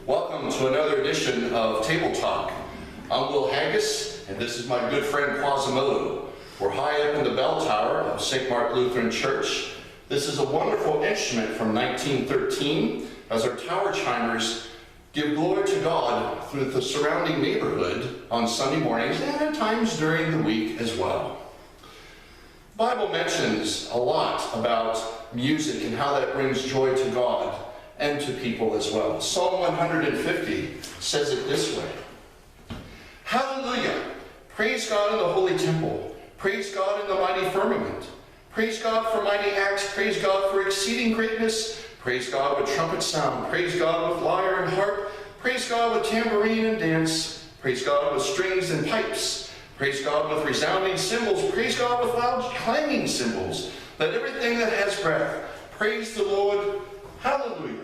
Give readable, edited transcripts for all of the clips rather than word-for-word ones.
Welcome to another edition of Table Talk. I'm Will Haggis, and this is my good friend Quasimodo. We're high up in the Bell Tower of St. Mark Lutheran Church. This is a wonderful instrument from 1913 as our tower chimers give glory to God through the surrounding neighborhood on Sunday mornings and at times during the week as well. The Bible mentions a lot about music and how that brings joy to God and to people as well. Psalm 150 says it this way: Hallelujah! Praise God in the holy temple. Praise God in the mighty firmament. Praise God for mighty acts. Praise God for exceeding greatness. Praise God with trumpet sound. Praise God with lyre and harp. Praise God with tambourine and dance. Praise God with strings and pipes. Praise God with resounding cymbals. Praise God with loud clanging cymbals. Let everything that has breath praise the Lord. Hallelujah.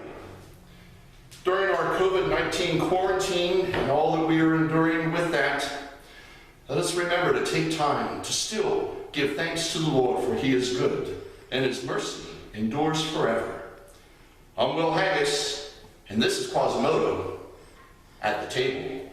During our COVID-19 quarantine and all that we are enduring with that, let us remember to take time to still give thanks to the Lord, for He is good, and His mercy endures forever. I'm Will Haggis, and this is Quasimodo at the table.